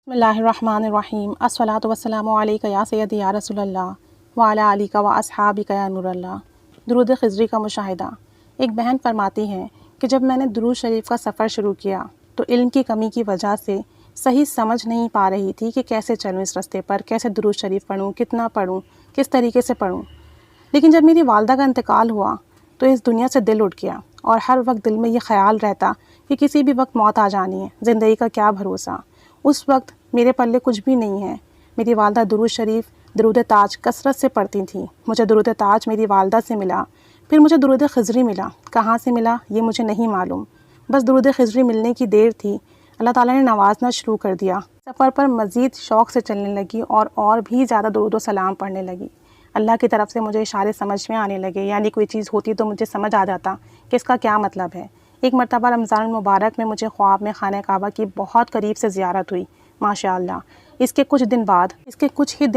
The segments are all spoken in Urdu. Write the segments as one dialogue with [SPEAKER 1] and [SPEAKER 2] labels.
[SPEAKER 1] بسم اللہ الرحمن الرحیم الصلاۃ والسلام علیکہ یا سیدی یا رسول اللہ وعلی آلک و اصحابک یا نور اللہ۔ درود خضری کا مشاہدہ۔ ایک بہن فرماتی ہیں کہ جب میں نے درود شریف کا سفر شروع کیا تو علم کی کمی کی وجہ سے صحیح سمجھ نہیں پا رہی تھی کہ کیسے چلوں اس رستے پر، کیسے درود شریف پڑھوں، کتنا پڑھوں، کس طریقے سے پڑھوں۔ لیکن جب میری والدہ کا انتقال ہوا تو اس دنیا سے دل اٹھ گیا، اور ہر وقت دل میں یہ خیال رہتا کہ کسی بھی وقت موت آ جانی ہے، زندگی کا کیا بھروسہ۔ اس وقت میرے پلے کچھ بھی نہیں ہے۔ میری والدہ درود شریف، درود تاج کثرت سے پڑھتی تھیں۔ مجھے درود تاج میری والدہ سے ملا، پھر مجھے درود خضری ملا۔ کہاں سے ملا یہ مجھے نہیں معلوم، بس درود خضری ملنے کی دیر تھی، اللہ تعالیٰ نے نوازنا شروع کر دیا۔ سفر پر مزید شوق سے چلنے لگی اور بھی زیادہ درود و سلام پڑھنے لگی۔ اللہ کی طرف سے مجھے اشارے سمجھ میں آنے لگے، یعنی کوئی چیز ہوتی تو مجھے سمجھ آ جاتا کہ اس کا کیا مطلب ہے۔ ایک مرتبہ رمضان المبارک میں مجھے خواب میں خانہ کعبہ کی بہت قریب سے زیارت ہوئی، ماشاءاللہ۔ اس کے کچھ ہی دن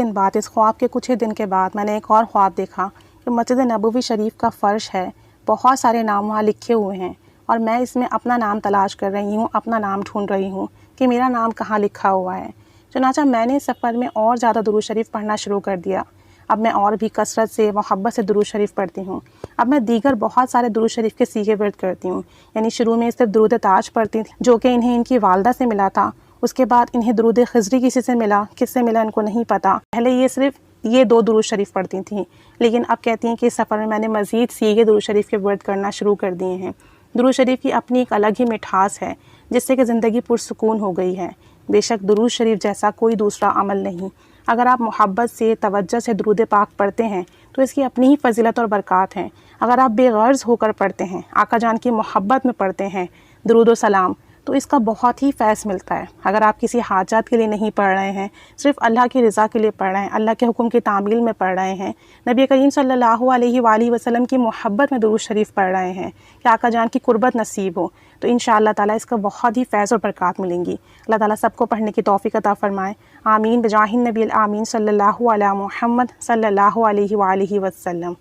[SPEAKER 1] بعد اس خواب کے کچھ ہی دن کے بعد میں نے ایک اور خواب دیکھا کہ مسجد نبوی شریف کا فرش ہے، بہت سارے نام وہاں لکھے ہوئے ہیں، اور میں اس میں اپنا نام تلاش کر رہی ہوں، اپنا نام ڈھونڈ رہی ہوں کہ میرا نام کہاں لکھا ہوا ہے۔ چنانچہ میں نے اس سفر میں اور زیادہ درود شریف پڑھنا شروع کر دیا۔ اب میں اور بھی کثرت سے محبت سے درود شریف پڑھتی ہوں۔ اب میں دیگر بہت سارے درود شریف کے سیغے ورد کرتی ہوں، یعنی شروع میں صرف درود تاج پڑھتی تھی جو کہ انہیں ان کی والدہ سے ملا تھا، اس کے بعد انہیں درود خضری کسی سے ملا، کس سے ملا ان کو نہیں پتہ۔ پہلے یہ صرف یہ 2 درود شریف پڑھتی تھیں، لیکن اب کہتی ہیں کہ اس سفر میں میں نے مزید سیغے درود شریف کے ورد کرنا شروع کر دیے ہیں۔ درود شریف کی اپنی ایک الگ ہی مٹھاس ہے جس سے کہ زندگی پرسکون ہو گئی ہے۔ بے شک درود شریف جیسا کوئی دوسرا عمل نہیں۔ اگر آپ محبت سے، توجہ سے درود پاک پڑھتے ہیں تو اس کی اپنی ہی فضیلت اور برکات ہیں۔ اگر آپ بے غرض ہو کر پڑھتے ہیں، آقا جان کی محبت میں پڑھتے ہیں درود و سلام، تو اس کا بہت ہی فیض ملتا ہے۔ اگر آپ کسی حاجات کے لیے نہیں پڑھ رہے ہیں، صرف اللہ کی رضا کے لیے پڑھ رہے ہیں، اللہ کے حکم کی تعمیل میں پڑھ رہے ہیں، نبی کریم صلی اللہ علیہ وآلہ وسلم کی محبت میں درود شریف پڑھ رہے ہیں کہ آقا جان کی قربت نصیب ہو، تو انشاءاللہ تعالیٰ اس کا بہت ہی فیض اور برکات ملیں گی۔ اللہ تعالیٰ سب کو پڑھنے کی توفیق عطا فرمائے، آمین بجاہ النبی الامین صلی اللہ علیہ محمد صلی اللہ علیہ وآلہ وسلم۔